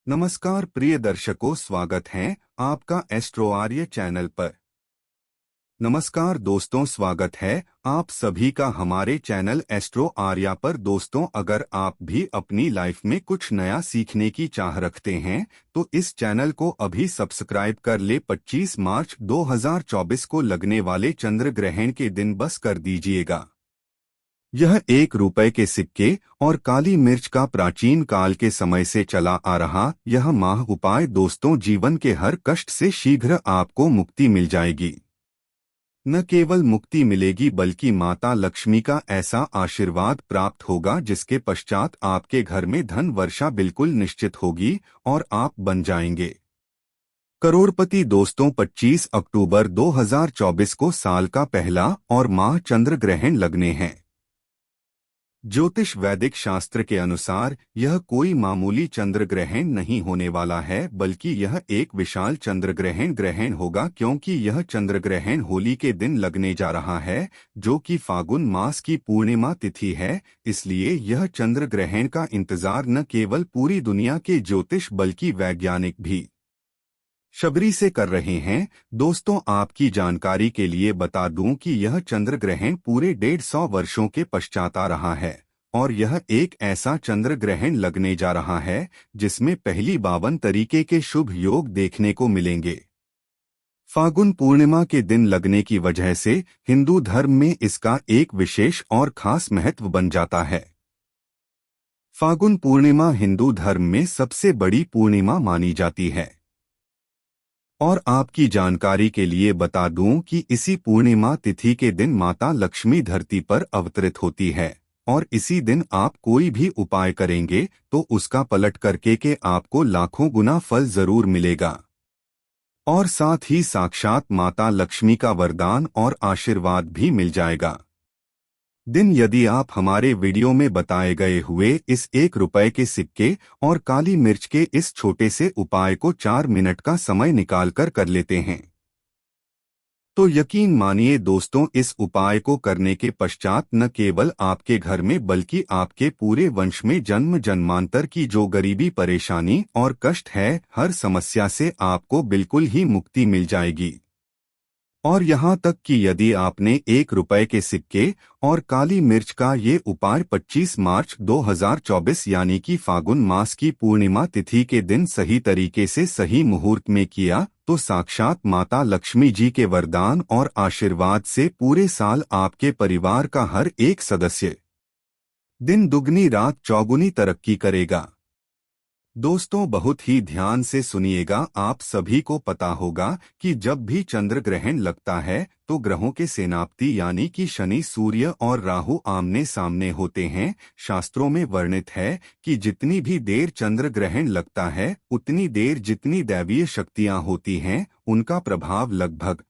नमस्कार प्रिय दर्शकों, स्वागत है आपका एस्ट्रो आर्य चैनल पर। नमस्कार दोस्तों, स्वागत है आप सभी का हमारे चैनल एस्ट्रो आर्या पर। दोस्तों, अगर आप भी अपनी लाइफ में कुछ नया सीखने की चाह रखते हैं तो इस चैनल को अभी सब्सक्राइब कर ले। 25 मार्च 2024 को लगने वाले चंद्र ग्रहण के दिन बस कर दीजिएगा। यह 1 रुपए के सिक्के और काली मिर्च का प्राचीन काल के समय से चला आ रहा यह माह उपाय दोस्तों, जीवन के हर कष्ट से शीघ्र आपको मुक्ति मिल जाएगी। न केवल मुक्ति मिलेगी बल्कि माता लक्ष्मी का ऐसा आशीर्वाद प्राप्त होगा जिसके पश्चात आपके घर में धन वर्षा बिल्कुल निश्चित होगी और आप बन जाएंगे करोड़पति। दोस्तों, 25 अक्टूबर 2024 को साल का पहला और माह चंद्र ग्रहण लगने हैं। ज्योतिष वैदिक शास्त्र के अनुसार यह कोई मामूली चंद्र ग्रहण नहीं होने वाला है, बल्कि यह एक विशाल चंद्र ग्रहण होगा, क्योंकि यह चंद्र ग्रहण होली के दिन लगने जा रहा है, जो कि फागुन मास की पूर्णिमा तिथि है। इसलिए यह चंद्र ग्रहण का इंतजार न केवल पूरी दुनिया के ज्योतिष बल्कि वैज्ञानिक भी शबरी से कर रहे हैं। दोस्तों, आपकी जानकारी के लिए बता दूं कि यह चंद्र ग्रहण पूरे 150 वर्षों के पश्चात आ रहा है और यह एक ऐसा चंद्र ग्रहण लगने जा रहा है जिसमें पहली 52 तरीके के शुभ योग देखने को मिलेंगे। फागुन पूर्णिमा के दिन लगने की वजह से हिंदू धर्म में इसका एक विशेष और खास महत्व बन जाता है। फागुन पूर्णिमा हिंदू धर्म में सबसे बड़ी पूर्णिमा मानी जाती है और आपकी जानकारी के लिए बता दूं कि इसी पूर्णिमा तिथि के दिन माता लक्ष्मी धरती पर अवतरित होती है और इसी दिन आप कोई भी उपाय करेंगे तो उसका पलट करके के आपको लाखों गुना फल जरूर मिलेगा और साथ ही साक्षात माता लक्ष्मी का वरदान और आशीर्वाद भी मिल जाएगा। दिन यदि आप हमारे वीडियो में बताए गए हुए इस 1 रुपए के सिक्के और काली मिर्च के इस छोटे से उपाय को 4 मिनट का समय निकालकर कर लेते हैं तो यकीन मानिए दोस्तों, इस उपाय को करने के पश्चात न केवल आपके घर में बल्कि आपके पूरे वंश में जन्म जन्मांतर की जो गरीबी, परेशानी और कष्ट है, हर समस्या से आपको बिल्कुल ही मुक्ति मिल जाएगी। और यहाँ तक कि यदि आपने 1 रुपए के सिक्के और काली मिर्च का ये उपाय 25 मार्च 2024 यानी कि फागुन मास की पूर्णिमा तिथि के दिन सही तरीके से सही मुहूर्त में किया तो साक्षात माता लक्ष्मी जी के वरदान और आशीर्वाद से पूरे साल आपके परिवार का हर एक सदस्य दिन दुगनी रात चौगुनी तरक्की करेगा। दोस्तों, बहुत ही ध्यान से सुनिएगा। आप सभी को पता होगा कि जब भी चंद्र ग्रहण लगता है तो ग्रहों के सेनापति यानी कि शनि, सूर्य और राहु आमने सामने होते हैं। शास्त्रों में वर्णित है कि जितनी भी देर चंद्र ग्रहण लगता है उतनी देर जितनी दैवीय शक्तियां होती हैं उनका प्रभाव लगभग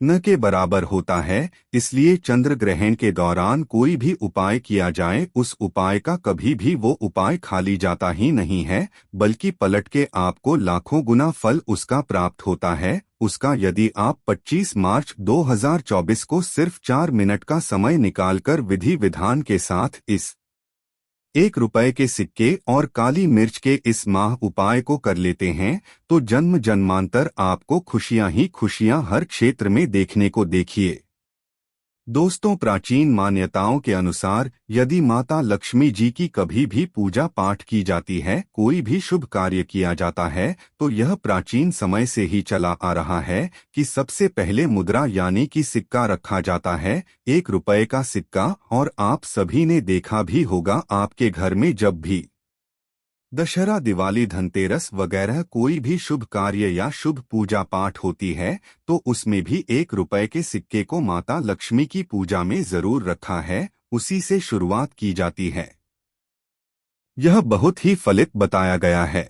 न के बराबर होता है। इसलिए चंद्र ग्रहण के दौरान कोई भी उपाय किया जाए, उस उपाय का कभी भी वो उपाय खाली जाता ही नहीं है, बल्कि पलट के आपको लाखों गुना फल उसका प्राप्त होता है। उसका यदि आप 25 मार्च 2024 को सिर्फ 4 मिनट का समय निकालकर विधि विधान के साथ इस 1 रुपए के सिक्के और काली मिर्च के इस माह उपाय को कर लेते हैं तो जन्म जन्मांतर आपको खुशियां ही खुशियां हर क्षेत्र में देखने को देखिए। दोस्तों, प्राचीन मान्यताओं के अनुसार यदि माता लक्ष्मी जी की कभी भी पूजा पाठ की जाती है, कोई भी शुभ कार्य किया जाता है, तो यह प्राचीन समय से ही चला आ रहा है कि सबसे पहले मुद्रा यानी कि सिक्का रखा जाता है, 1 रुपए का सिक्का। और आप सभी ने देखा भी होगा आपके घर में जब भी दशहरा, दिवाली, धनतेरस वगैरह कोई भी शुभ कार्य या शुभ पूजा पाठ होती है तो उसमें भी 1 रुपए के सिक्के को माता लक्ष्मी की पूजा में जरूर रखा है, उसी से शुरुआत की जाती है। यह बहुत ही फलित बताया गया है।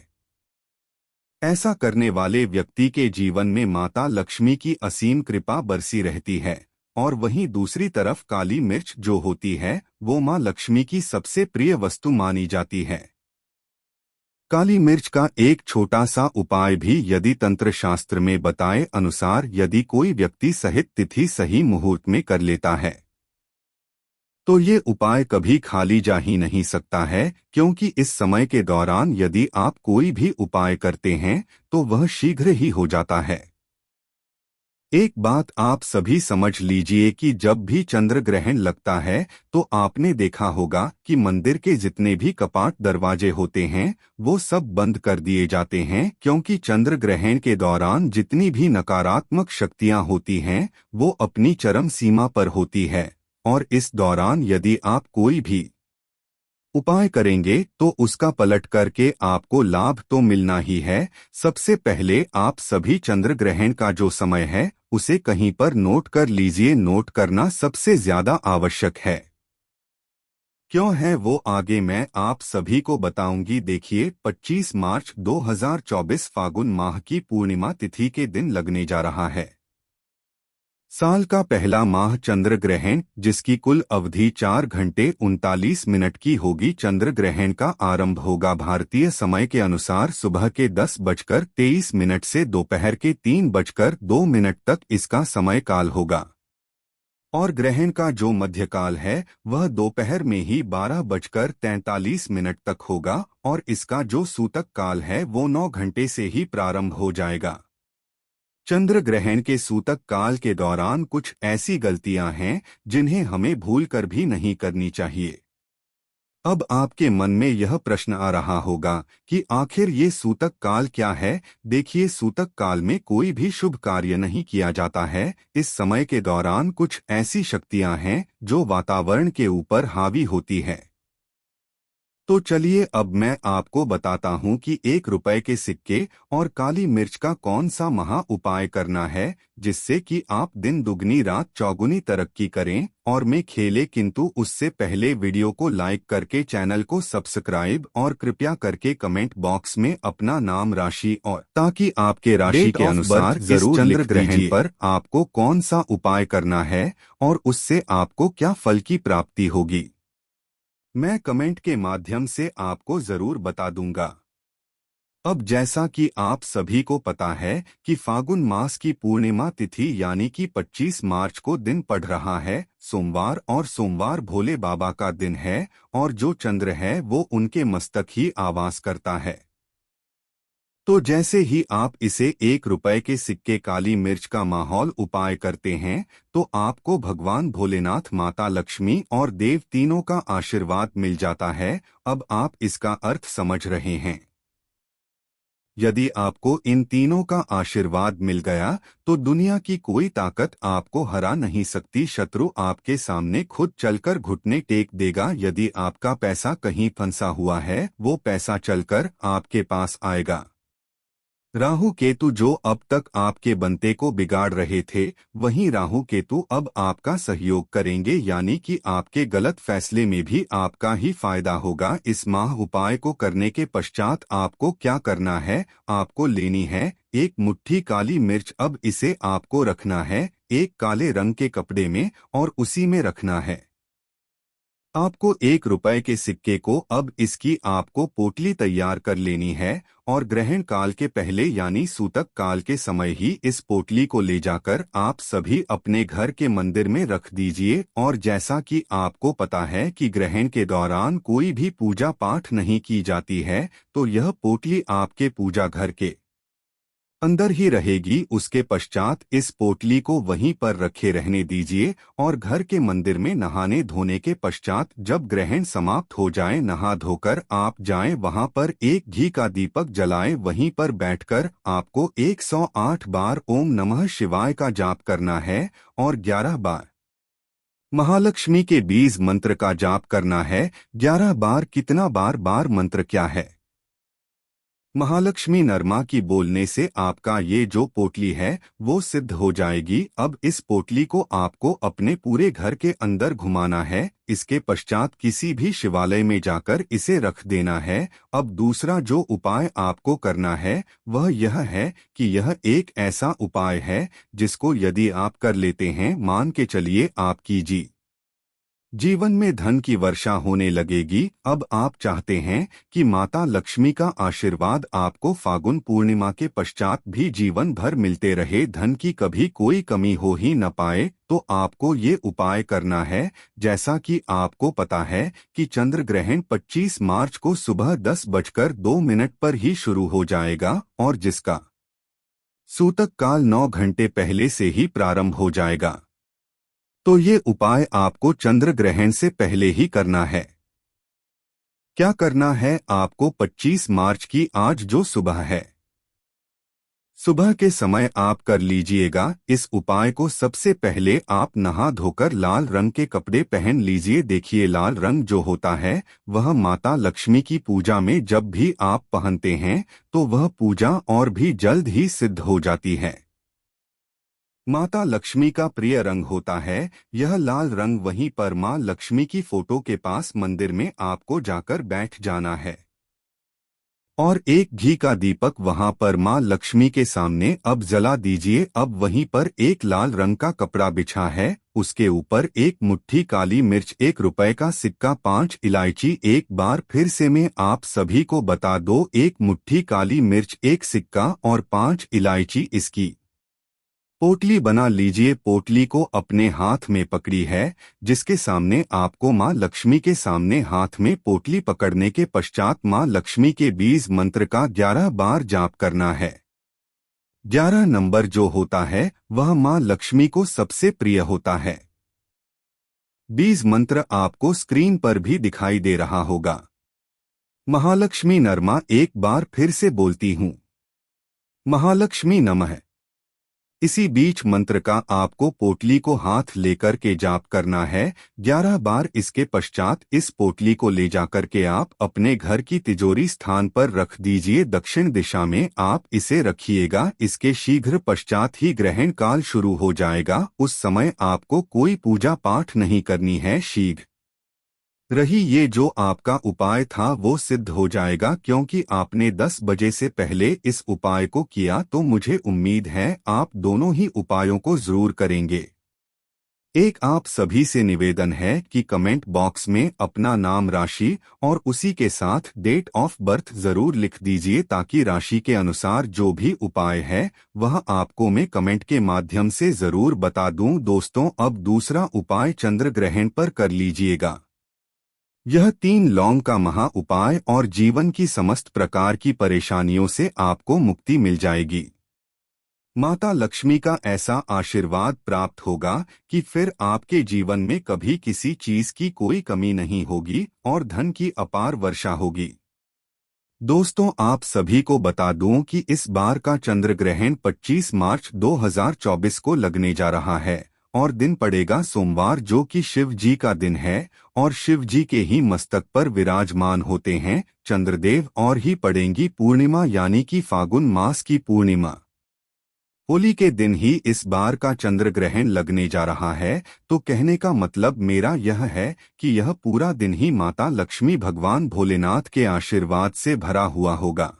ऐसा करने वाले व्यक्ति के जीवन में माता लक्ष्मी की असीम कृपा बरसी रहती है और वहीं दूसरी तरफ काली मिर्च जो होती है वो मां लक्ष्मी की सबसे प्रिय वस्तु मानी जाती है। काली मिर्च का एक छोटा सा उपाय भी यदि तंत्र शास्त्र में बताए अनुसार यदि कोई व्यक्ति सहित तिथि सही मुहूर्त में कर लेता है तो ये उपाय कभी खाली जा ही नहीं सकता है, क्योंकि इस समय के दौरान यदि आप कोई भी उपाय करते हैं तो वह शीघ्र ही हो जाता है। एक बात आप सभी समझ लीजिए कि जब भी चंद्र ग्रहण लगता है तो आपने देखा होगा कि मंदिर के जितने भी कपाट दरवाजे होते हैं वो सब बंद कर दिए जाते हैं, क्योंकि चंद्र ग्रहण के दौरान जितनी भी नकारात्मक शक्तियां होती हैं वो अपनी चरम सीमा पर होती है। और इस दौरान यदि आप कोई भी उपाय करेंगे तो उसका पलट करके आपको लाभ तो मिलना ही है। सबसे पहले आप सभी चंद्र ग्रहण का जो समय है उसे कहीं पर नोट कर लीजिए। नोट करना सबसे ज्यादा आवश्यक है। क्यों है वो आगे मैं आप सभी को बताऊंगी। देखिए, 25 मार्च 2024 फागुन माह की पूर्णिमा तिथि के दिन लगने जा रहा है। साल का पहला माह चंद्र ग्रहण, जिसकी कुल अवधि 4 घंटे 39 मिनट की होगी। चंद्र ग्रहण का आरंभ होगा भारतीय समय के अनुसार सुबह के 10:23 से दोपहर के 3:02 तक इसका समय काल होगा। और ग्रहण का जो मध्यकाल है वह दोपहर में ही 12:43 तक होगा और इसका जो सूतक काल है वो 9 घंटे से ही प्रारंभ हो जाएगा। चंद्र ग्रहण के सूतक काल के दौरान कुछ ऐसी गलतियां हैं जिन्हें हमें भूलकर भी नहीं करनी चाहिए। अब आपके मन में यह प्रश्न आ रहा होगा कि आखिर ये सूतक काल क्या है। देखिए, सूतक काल में कोई भी शुभ कार्य नहीं किया जाता है। इस समय के दौरान कुछ ऐसी शक्तियां हैं जो वातावरण के ऊपर हावी होती है। तो चलिए अब मैं आपको बताता हूं कि 1 रुपए के सिक्के और काली मिर्च का कौन सा महा उपाय करना है जिससे कि आप दिन दुगनी रात चौगुनी तरक्की करें और मैं खेले। किंतु उससे पहले वीडियो को लाइक करके चैनल को सब्सक्राइब और कृपया करके कमेंट बॉक्स में अपना नाम, राशि और ताकि आपके राशि के अनुसार जरूर चंद्र ग्रहण पर आपको कौन सा उपाय करना है और उससे आपको क्या फल की प्राप्ति होगी, मैं कमेंट के माध्यम से आपको जरूर बता दूंगा। अब जैसा कि आप सभी को पता है कि फागुन मास की पूर्णिमा तिथि यानी कि 25 मार्च को दिन पड़ रहा है सोमवार, और सोमवार भोले बाबा का दिन है और जो चंद्र है वो उनके मस्तक ही आवास करता है। तो जैसे ही आप इसे 1 रुपए के सिक्के, काली मिर्च का माहौल उपाय करते हैं तो आपको भगवान भोलेनाथ, माता लक्ष्मी और देव तीनों का आशीर्वाद मिल जाता है। अब आप इसका अर्थ समझ रहे हैं। यदि आपको इन तीनों का आशीर्वाद मिल गया तो दुनिया की कोई ताकत आपको हरा नहीं सकती। शत्रु आपके सामने खुद चलकर घुटने टेक देगा। यदि आपका पैसा कहीं फंसा हुआ है वो पैसा चलकर आपके पास आएगा। राहु केतु जो अब तक आपके बनते को बिगाड़ रहे थे, वहीं राहु केतु अब आपका सहयोग करेंगे, यानी कि आपके गलत फैसले में भी आपका ही फायदा होगा। इस माह उपाय को करने के पश्चात आपको क्या करना है, आपको लेनी है 1 मुट्ठी काली मिर्च। अब इसे आपको रखना है एक काले रंग के कपड़े में और उसी में रखना है। आपको 1 रुपए के सिक्के को अब इसकी आपको पोटली तैयार कर लेनी है और ग्रहण काल के पहले यानी सूतक काल के समय ही इस पोटली को ले जाकर आप सभी अपने घर के मंदिर में रख दीजिए। और जैसा कि आपको पता है कि ग्रहण के दौरान कोई भी पूजा पाठ नहीं की जाती है, तो यह पोटली आपके पूजा घर के अंदर ही रहेगी। उसके पश्चात इस पोटली को वहीं पर रखे रहने दीजिए और घर के मंदिर में नहाने धोने के पश्चात जब ग्रहण समाप्त हो जाए, नहा धोकर आप जाएं, वहां पर एक घी का दीपक जलाएं। वहीं पर बैठकर आपको 108 बार ओम नमः शिवाय का जाप करना है और 11 बार महालक्ष्मी के बीज मंत्र का जाप करना है। 11 बार कितना बार मंत्र क्या है? महालक्ष्मी नरमा की बोलने से आपका ये जो पोटली है वो सिद्ध हो जाएगी। अब इस पोटली को आपको अपने पूरे घर के अंदर घुमाना है। इसके पश्चात किसी भी शिवालय में जाकर इसे रख देना है। अब दूसरा जो उपाय आपको करना है वह यह है कि यह एक ऐसा उपाय है जिसको यदि आप कर लेते हैं, मान के चलिए आपकी जी जीवन में धन की वर्षा होने लगेगी। अब आप चाहते हैं कि माता लक्ष्मी का आशीर्वाद आपको फागुन पूर्णिमा के पश्चात भी जीवन भर मिलते रहे, धन की कभी कोई कमी हो ही न पाए, तो आपको ये उपाय करना है। जैसा कि आपको पता है कि चंद्र ग्रहण 25 मार्च को सुबह 10:02 पर ही शुरू हो जाएगा और जिसका सूतक काल 9 घंटे पहले से ही प्रारंभ हो जाएगा। तो ये उपाय आपको चंद्र ग्रहण से पहले ही करना है। क्या करना है आपको? 25 मार्च की आज जो सुबह है, सुबह के समय आप कर लीजिएगा इस उपाय को। सबसे पहले आप नहा धोकर लाल रंग के कपड़े पहन लीजिए। देखिए, लाल रंग जो होता है वह माता लक्ष्मी की पूजा में जब भी आप पहनते हैं तो वह पूजा और भी जल्द ही सिद्ध हो जाती है। माता लक्ष्मी का प्रिय रंग होता है यह लाल रंग। वहीं पर मां लक्ष्मी की फोटो के पास मंदिर में आपको जाकर बैठ जाना है और एक घी का दीपक वहां पर मां लक्ष्मी के सामने अब जला दीजिए। अब वहीं पर एक लाल रंग का कपड़ा बिछा है, उसके ऊपर एक मुट्ठी काली मिर्च, ₹1 का सिक्का, 5 इलायची। एक बार फिर से मैं आप सभी को बता दो, एक मुट्ठी काली मिर्च, एक सिक्का और 5 इलायची। इसकी पोटली बना लीजिए। पोटली को अपने हाथ में पकड़ी है जिसके सामने आपको मां लक्ष्मी के सामने हाथ में पोटली पकड़ने के पश्चात मां लक्ष्मी के बीज मंत्र का 11 बार जाप करना है। 11 नंबर जो होता है वह मां लक्ष्मी को सबसे प्रिय होता है। बीज मंत्र आपको स्क्रीन पर भी दिखाई दे रहा होगा। महालक्ष्मी नरमा, एक बार फिर से बोलती हूँ, महालक्ष्मी नमः। इसी बीच मंत्र का आपको पोटली को हाथ लेकर के जाप करना है 11 बार। इसके पश्चात इस पोटली को ले जाकर के आप अपने घर की तिजोरी स्थान पर रख दीजिए। दक्षिण दिशा में आप इसे रखिएगा। इसके शीघ्र पश्चात ही ग्रहण काल शुरू हो जाएगा। उस समय आपको कोई पूजा पाठ नहीं करनी है। शीघ्र रही ये जो आपका उपाय था वो सिद्ध हो जाएगा, क्योंकि आपने 10 बजे से पहले इस उपाय को किया। तो मुझे उम्मीद है आप दोनों ही उपायों को जरूर करेंगे। एक आप सभी से निवेदन है कि कमेंट बॉक्स में अपना नाम, राशि और उसी के साथ डेट ऑफ बर्थ जरूर लिख दीजिए, ताकि राशि के अनुसार जो भी उपाय है वह आपको मैं कमेंट के माध्यम से जरूर बता दूं। दोस्तों, अब दूसरा उपाय चंद्र ग्रहण पर कर लीजिएगा। यह 3 लौंग का महा उपाय और जीवन की समस्त प्रकार की परेशानियों से आपको मुक्ति मिल जाएगी। माता लक्ष्मी का ऐसा आशीर्वाद प्राप्त होगा कि फिर आपके जीवन में कभी किसी चीज की कोई कमी नहीं होगी और धन की अपार वर्षा होगी। दोस्तों, आप सभी को बता दूं कि इस बार का चंद्र ग्रहण 25 मार्च 2024 को लगने जा रहा है और दिन पड़ेगा सोमवार, जो कि शिव जी का दिन है और शिव जी के ही मस्तक पर विराजमान होते हैं चंद्रदेव, और ही पड़ेंगी पूर्णिमा यानी कि फागुन मास की पूर्णिमा। होली के दिन ही इस बार का चंद्र ग्रहण लगने जा रहा है। तो कहने का मतलब मेरा यह है कि यह पूरा दिन ही माता लक्ष्मी भगवान भोलेनाथ के आशीर्वाद से भरा हुआ होगा।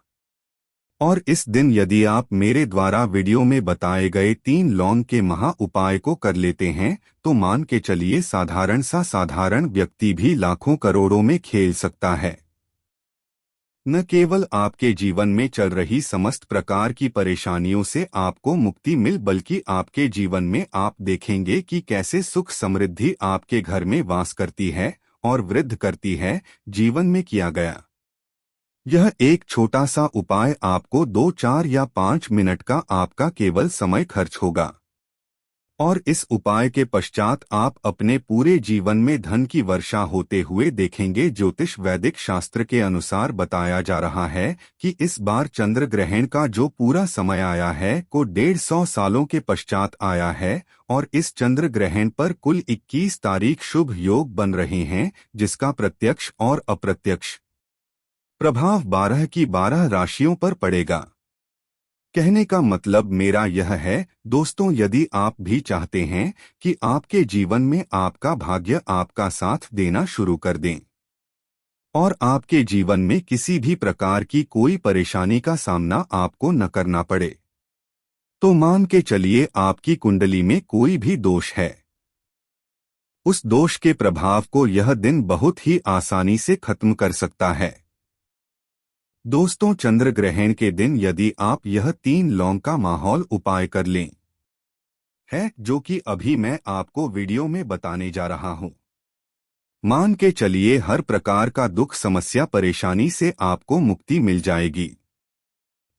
और इस दिन यदि आप मेरे द्वारा वीडियो में बताए गए 3 लौंग के महा उपाय को कर लेते हैं तो मान के चलिए साधारण व्यक्ति भी लाखों करोड़ों में खेल सकता है। न केवल आपके जीवन में चल रही समस्त प्रकार की परेशानियों से आपको मुक्ति मिल, बल्कि आपके जीवन में आप देखेंगे कि कैसे सुख समृद्धि आपके घर में वास करती है और वृद्धि करती है। जीवन में किया गया यह एक छोटा सा उपाय आपको 2, 4 या 5 मिनट का आपका केवल समय खर्च होगा और इस उपाय के पश्चात आप अपने पूरे जीवन में धन की वर्षा होते हुए देखेंगे। ज्योतिष वैदिक शास्त्र के अनुसार बताया जा रहा है कि इस बार चंद्र ग्रहण का जो पूरा समय आया है को 150 सालों के पश्चात आया है और इस चंद्र ग्रहण पर कुल 21 तारीख शुभ योग बन रहे हैं, जिसका प्रत्यक्ष और अप्रत्यक्ष प्रभाव 12 की 12 राशियों पर पड़ेगा। कहने का मतलब मेरा यह है दोस्तों, यदि आप भी चाहते हैं कि आपके जीवन में आपका भाग्य आपका साथ देना शुरू कर दें और आपके जीवन में किसी भी प्रकार की कोई परेशानी का सामना आपको न करना पड़े, तो मान के चलिए आपकी कुंडली में कोई भी दोष है उस दोष के प्रभाव को यह दिन बहुत ही आसानी से खत्म कर सकता है। दोस्तों, चंद्र ग्रहण के दिन यदि आप यह 3 लौंग का माहौल उपाय कर लें है, जो कि अभी मैं आपको वीडियो में बताने जा रहा हूं, मान के चलिए हर प्रकार का दुख, समस्या, परेशानी से आपको मुक्ति मिल जाएगी।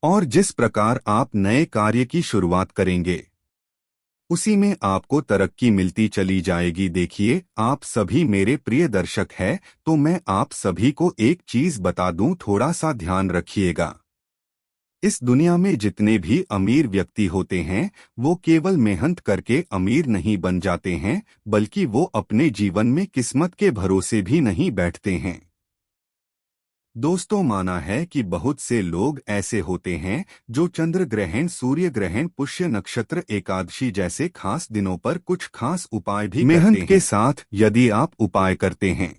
और जिस प्रकार आप नए कार्य की शुरुआत करेंगे उसी में आपको तरक्की मिलती चली जाएगी। देखिए, आप सभी मेरे प्रिय दर्शक हैं, तो मैं आप सभी को एक चीज बता दूं, थोड़ा सा ध्यान रखिएगा। इस दुनिया में जितने भी अमीर व्यक्ति होते हैं वो केवल मेहनत करके अमीर नहीं बन जाते हैं, बल्कि वो अपने जीवन में किस्मत के भरोसे भी नहीं बैठते हैं। दोस्तों, माना है कि बहुत से लोग ऐसे होते हैं जो चंद्र ग्रहण, सूर्य ग्रहण, पुष्य नक्षत्र, एकादशी जैसे खास दिनों पर कुछ खास उपाय भी मेहनत के साथ यदि आप उपाय करते हैं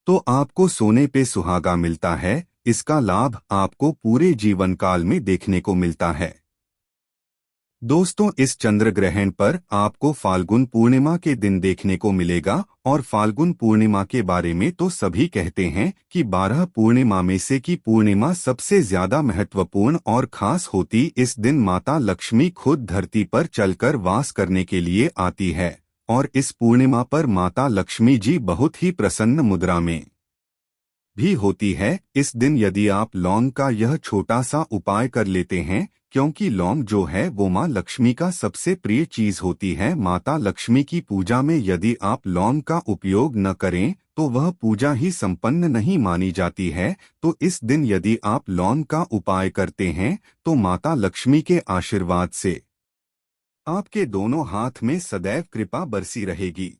तो आपको सोने पे सुहागा मिलता है। इसका लाभ आपको पूरे जीवन काल में देखने को मिलता है। दोस्तों, इस चंद्र ग्रहण पर आपको फाल्गुन पूर्णिमा के दिन देखने को मिलेगा। और फाल्गुन पूर्णिमा के बारे में तो सभी कहते हैं कि 12 पूर्णिमा में से की पूर्णिमा सबसे ज्यादा महत्वपूर्ण और खास होती। इस दिन माता लक्ष्मी खुद धरती पर चलकर वास करने के लिए आती है और इस पूर्णिमा पर माता लक्ष्मी जी बहुत ही प्रसन्न मुद्रा में भी होती है। इस दिन यदि आप लौंग का यह छोटा सा उपाय कर लेते हैं, क्योंकि लौंग जो है वो माँ लक्ष्मी का सबसे प्रिय चीज होती है। माता लक्ष्मी की पूजा में यदि आप लौंग का उपयोग न करें तो वह पूजा ही संपन्न नहीं मानी जाती है। तो इस दिन यदि आप लौंग का उपाय करते हैं तो माता लक्ष्मी के आशीर्वाद से आपके दोनों हाथ में सदैव कृपा बरसी रहेगी।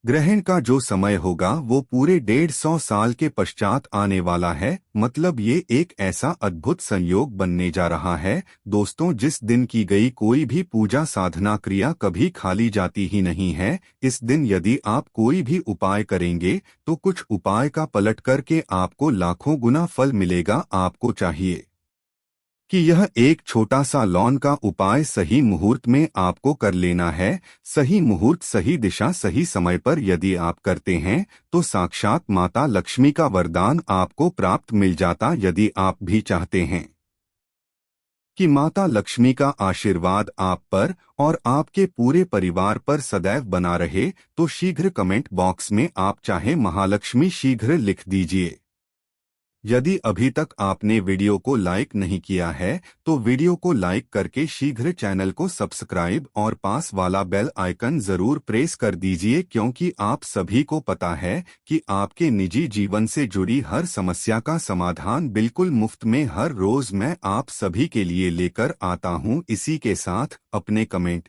ग्रहण का जो समय होगा वो पूरे 150 साल के पश्चात आने वाला है। मतलब ये एक ऐसा अद्भुत संयोग बनने जा रहा है। दोस्तों, जिस दिन की गई कोई भी पूजा, साधना, क्रिया कभी खाली जाती ही नहीं है। इस दिन यदि आप कोई भी उपाय करेंगे तो कुछ उपाय का पलट करके आपको लाखों गुना फल मिलेगा। आपको चाहिए कि यह एक छोटा सा लौंग का उपाय सही मुहूर्त में आपको कर लेना है। सही मुहूर्त, सही दिशा, सही समय पर यदि आप करते हैं तो साक्षात माता लक्ष्मी का वरदान आपको प्राप्त मिल जाता। यदि आप भी चाहते हैं कि माता लक्ष्मी का आशीर्वाद आप पर और आपके पूरे परिवार पर सदैव बना रहे तो शीघ्र कमेंट बॉक्स में आप चाहे महालक्ष्मी शीघ्र लिख दीजिए। यदि अभी तक आपने वीडियो को लाइक नहीं किया है तो वीडियो को लाइक करके शीघ्र चैनल को सब्सक्राइब और पास वाला बेल आइकन जरूर प्रेस कर दीजिए, क्योंकि आप सभी को पता है कि आपके निजी जीवन से जुड़ी हर समस्या का समाधान बिल्कुल मुफ्त में हर रोज मैं आप सभी के लिए लेकर आता हूं। इसी के साथ अपने कमेंट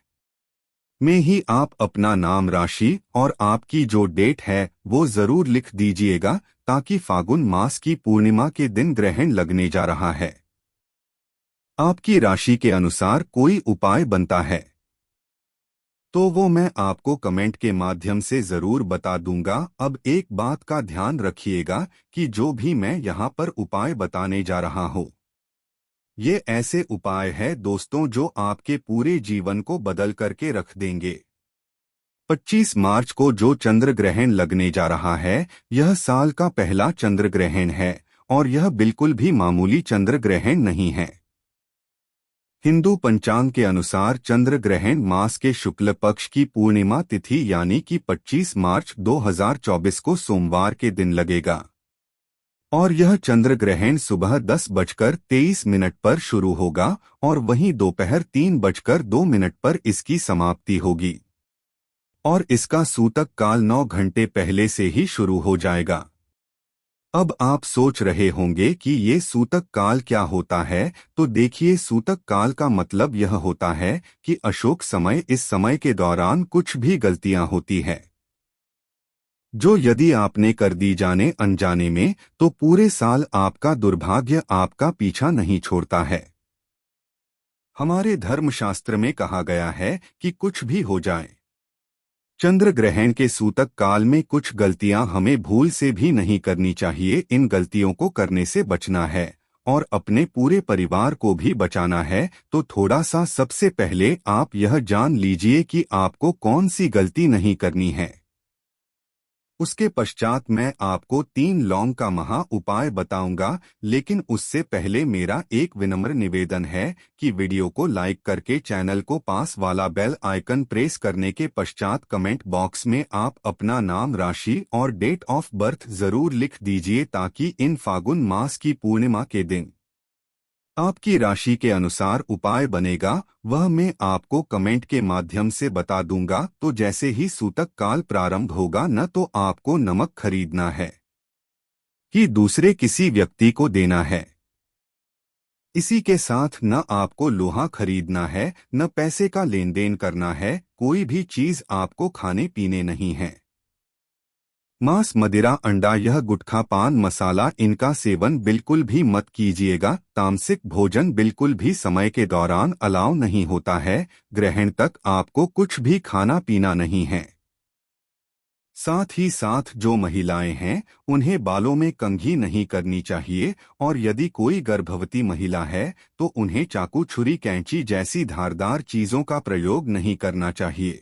में ही आप अपना नाम, राशि और आपकी जो डेट है वो जरूर लिख दीजिएगा, ताकि फागुन मास की पूर्णिमा के दिन ग्रहण लगने जा रहा है आपकी राशि के अनुसार कोई उपाय बनता है तो वो मैं आपको कमेंट के माध्यम से जरूर बता दूंगा। अब एक बात का ध्यान रखिएगा कि जो भी मैं यहाँ पर उपाय बताने जा रहा हूँ ये ऐसे उपाय है दोस्तों जो आपके पूरे जीवन को बदल करके रख देंगे। 25 मार्च को जो चंद्र ग्रहण लगने जा रहा है यह साल का पहला चंद्र ग्रहण है और यह बिल्कुल भी मामूली चंद्र ग्रहण नहीं है। हिंदू पंचांग के अनुसार चंद्र ग्रहण मास के शुक्ल पक्ष की पूर्णिमा तिथि यानी कि 25 मार्च 2024 को सोमवार के दिन लगेगा और यह चंद्र ग्रहण सुबह 10:23 पर शुरू होगा और वहीं दोपहर 3:02 पर इसकी समाप्ति होगी और इसका सूतक काल 9 घंटे पहले से ही शुरू हो जाएगा। अब आप सोच रहे होंगे कि ये सूतक काल क्या होता है, तो देखिए, सूतक काल का मतलब यह होता है कि अशोक समय। इस समय के दौरान कुछ भी गलतियां होती है जो यदि आपने कर दी जाने अनजाने में तो पूरे साल आपका दुर्भाग्य आपका पीछा नहीं छोड़ता है। हमारे धर्मशास्त्र में कहा गया है कि कुछ भी हो जाए, चंद्र ग्रहण के सूतक काल में कुछ गलतियां हमें भूल से भी नहीं करनी चाहिए। इन गलतियों को करने से बचना है और अपने पूरे परिवार को भी बचाना है, तो थोड़ा सा सबसे पहले आप यह जान लीजिए कि आपको कौन सी गलती नहीं करनी है। उसके पश्चात मैं आपको 3 लौंग का महा उपाय बताऊंगा, लेकिन उससे पहले मेरा एक विनम्र निवेदन है कि वीडियो को लाइक करके चैनल को पास वाला बेल आइकन प्रेस करने के पश्चात कमेंट बॉक्स में आप अपना नाम, राशि और डेट ऑफ बर्थ जरूर लिख दीजिए, ताकि इन फागुन मास की पूर्णिमा के दिन आपकी राशि के अनुसार उपाय बनेगा, वह मैं आपको कमेंट के माध्यम से बता दूंगा। तो जैसे ही सूतक काल प्रारंभ होगा, न तो आपको नमक खरीदना है कि दूसरे किसी व्यक्ति को देना है। इसी के साथ न आपको लोहा खरीदना है, न पैसे का लेन देन करना है, कोई भी चीज आपको खाने पीने नहीं है। मांस, मदिरा, अंडा, यह गुटखा, पान मसाला, इनका सेवन बिल्कुल भी मत कीजिएगा। तामसिक भोजन बिल्कुल भी समय के दौरान अलाउ नहीं होता है। ग्रहण तक आपको कुछ भी खाना पीना नहीं है। साथ ही साथ जो महिलाएं हैं, उन्हें बालों में कंघी नहीं करनी चाहिए, और यदि कोई गर्भवती महिला है तो उन्हें चाकू, छुरी, कैंची जैसी धारदार चीजों का प्रयोग नहीं करना चाहिए।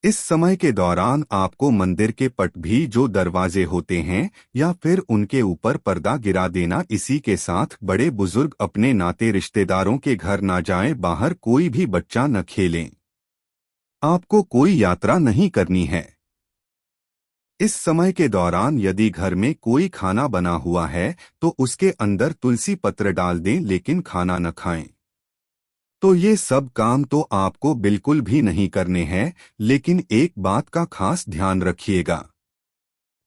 इस समय के दौरान आपको मंदिर के पट भी जो दरवाजे होते हैं, या फिर उनके ऊपर पर्दा गिरा देना। इसी के साथ बड़े बुजुर्ग अपने नाते रिश्तेदारों के घर ना जाएं, बाहर कोई भी बच्चा न खेलें। आपको कोई यात्रा नहीं करनी है। इस समय के दौरान यदि घर में कोई खाना बना हुआ है तो उसके अंदर तुलसी पत्र डाल दें, लेकिन खाना न खाएं। तो ये सब काम तो आपको बिल्कुल भी नहीं करने हैं। लेकिन एक बात का खास ध्यान रखिएगा,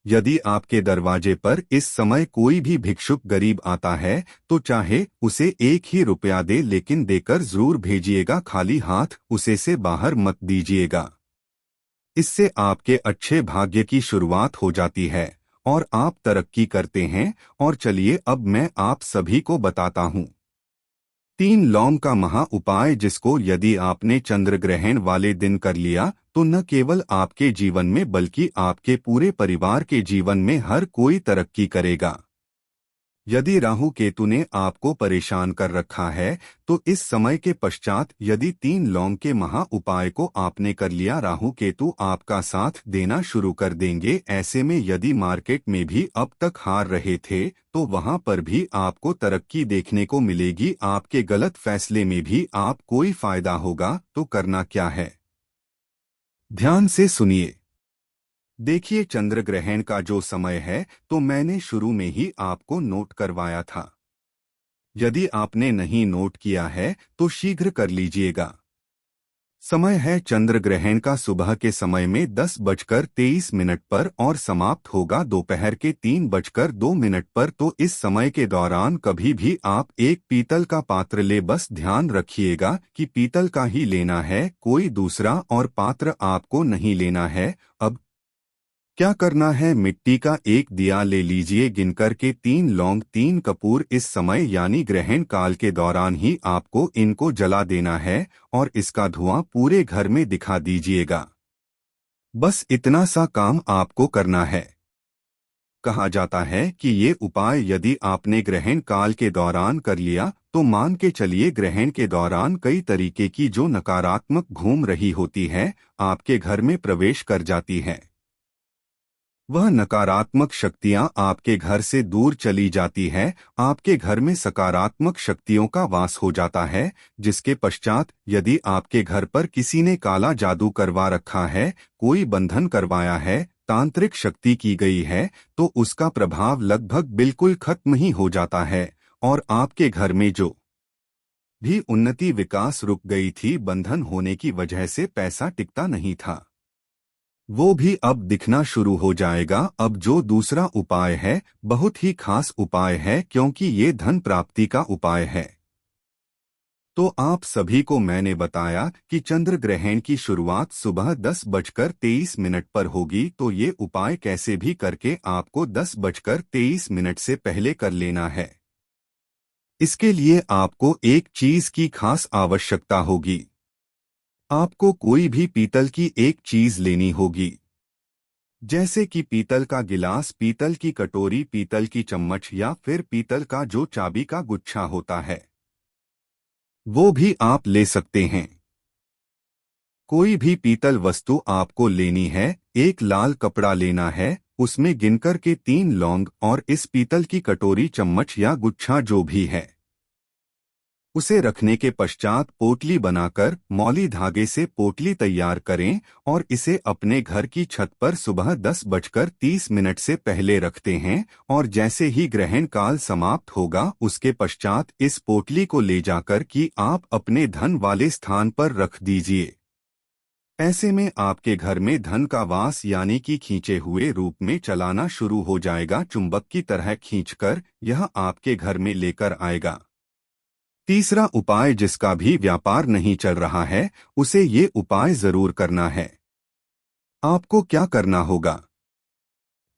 यदि आपके दरवाजे पर इस समय कोई भी भिक्षुक गरीब आता है तो चाहे उसे 1 ही रुपया दे, लेकिन देकर जरूर भेजिएगा। खाली हाथ उसे से बाहर मत दीजिएगा। इससे आपके अच्छे भाग्य की शुरुआत हो जाती है और आप तरक्की करते हैं। और चलिए अब मैं आप सभी को बताता हूँ 3 लौंग का महा उपाय, जिसको यदि आपने चंद्र ग्रहण वाले दिन कर लिया तो न केवल आपके जीवन में बल्कि आपके पूरे परिवार के जीवन में हर कोई तरक्की करेगा। यदि राहु केतु ने आपको परेशान कर रखा है तो इस समय के पश्चात यदि 3 लौंग के महा उपाय को आपने कर लिया, राहु केतु आपका साथ देना शुरू कर देंगे। ऐसे में यदि मार्केट में भी अब तक हार रहे थे तो वहां पर भी आपको तरक्की देखने को मिलेगी। आपके गलत फैसले में भी आप कोई फायदा होगा। तो करना क्या है, ध्यान से सुनिए। देखिए, चंद्र ग्रहण का जो समय है तो मैंने शुरू में ही आपको नोट करवाया था। यदि आपने नहीं नोट किया है तो शीघ्र कर लीजिएगा। समय है चंद्र ग्रहण का सुबह के समय में 10:23 पर और समाप्त होगा दोपहर के 3:02 पर। तो इस समय के दौरान कभी भी आप एक पीतल का पात्र ले, बस ध्यान रखिएगा कि पीतल का ही लेना है, कोई दूसरा और पात्र आपको नहीं लेना है। अब क्या करना है, मिट्टी का एक दिया ले लीजिए, गिनकर के 3 लौंग, 3 कपूर। इस समय यानी ग्रहण काल के दौरान ही आपको इनको जला देना है और इसका धुआं पूरे घर में दिखा दीजिएगा। बस इतना सा काम आपको करना है। कहा जाता है कि ये उपाय यदि आपने ग्रहण काल के दौरान कर लिया तो मान के चलिए ग्रहण के दौरान कई तरीके की जो नकारात्मक घूम रही होती है आपके घर में प्रवेश कर जाती है। वह नकारात्मक शक्तियां आपके घर से दूर चली जाती है। आपके घर में सकारात्मक शक्तियों का वास हो जाता है, जिसके पश्चात यदि आपके घर पर किसी ने काला जादू करवा रखा है, कोई बंधन करवाया है, तांत्रिक शक्ति की गई है, तो उसका प्रभाव लगभग बिल्कुल खत्म ही हो जाता है। और आपके घर में जो भी उन्नति विकास रुक गई थी बंधन होने की वजह से, पैसा टिकता नहीं था, वो भी अब दिखना शुरू हो जाएगा। अब जो दूसरा उपाय है बहुत ही खास उपाय है, क्योंकि ये धन प्राप्ति का उपाय है। तो आप सभी को मैंने बताया कि चंद्र ग्रहण की शुरुआत सुबह 10:23 पर होगी, तो ये उपाय कैसे भी करके आपको 10:23 से पहले कर लेना है। इसके लिए आपको एक चीज की खास आवश्यकता होगी। आपको कोई भी पीतल की एक चीज लेनी होगी। जैसे कि पीतल का गिलास, पीतल की कटोरी, पीतल की चम्मच या फिर पीतल का जो चाबी का गुच्छा होता है वो भी आप ले सकते हैं। कोई भी पीतल वस्तु आपको लेनी है, एक लाल कपड़ा लेना है, उसमें गिनकर के 3 लौंग और इस पीतल की कटोरी, चम्मच या गुच्छा जो भी है उसे रखने के पश्चात पोटली बनाकर मौली धागे से पोटली तैयार करें और इसे अपने घर की छत पर सुबह 10:30 से पहले रखते हैं और जैसे ही ग्रहण काल समाप्त होगा उसके पश्चात इस पोटली को ले जाकर कि आप अपने धन वाले स्थान पर रख दीजिए। ऐसे में आपके घर में धन का वास यानी कि खींचे हुए रूप में चलाना शुरू हो जाएगा, चुंबक की तरह खींचकर यह आपके घर में लेकर आएगा। तीसरा उपाय, जिसका भी व्यापार नहीं चल रहा है उसे ये उपाय जरूर करना है। आपको क्या करना होगा?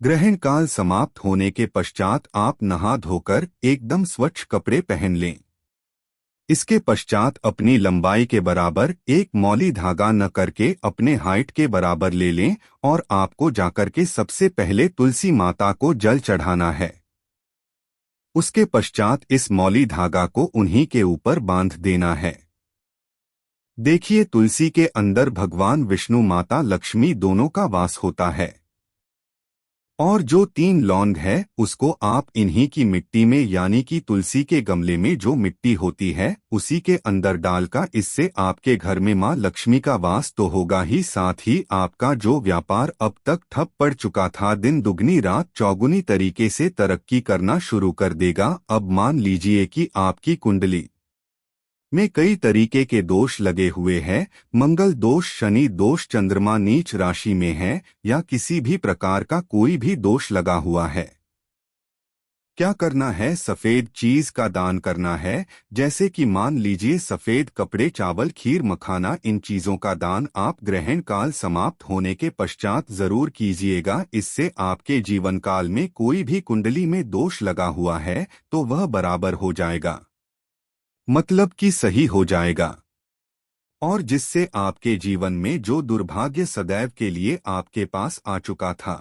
ग्रहण काल समाप्त होने के पश्चात आप नहा धोकर एकदम स्वच्छ कपड़े पहन लें। इसके पश्चात अपनी लंबाई के बराबर एक मौली धागा न करके अपने हाइट के बराबर ले लें और आपको जाकर के सबसे पहले तुलसी माता को जल चढ़ाना है। उसके पश्चात इस मौली धागा को उन्हीं के ऊपर बांध देना है। देखिए, तुलसी के अंदर भगवान विष्णु, माता लक्ष्मी दोनों का वास होता है और जो 3 लौंग है उसको आप इन्हीं की मिट्टी में यानी कि तुलसी के गमले में जो मिट्टी होती है उसी के अंदर डालकर, इससे आपके घर में मां लक्ष्मी का वास तो होगा ही, साथ ही आपका जो व्यापार अब तक ठप पड़ चुका था दिन दुगनी रात चौगुनी तरीके से तरक्की करना शुरू कर देगा। अब मान लीजिए कि आपकी कुंडली में कई तरीके के दोष लगे हुए हैं, मंगल दोष, शनि दोष, चंद्रमा नीच राशि में है या किसी भी प्रकार का कोई भी दोष लगा हुआ है। क्या करना है? सफेद चीज का दान करना है, जैसे कि मान लीजिए सफेद कपड़े, चावल, खीर, मखाना, इन चीजों का दान आप ग्रहण काल समाप्त होने के पश्चात जरूर कीजिएगा। इससे आपके जीवन काल में कोई भी कुंडली में दोष लगा हुआ है तो वह बराबर हो जाएगा, मतलब कि सही हो जाएगा, और जिससे आपके जीवन में जो दुर्भाग्य सदैव के लिए आपके पास आ चुका था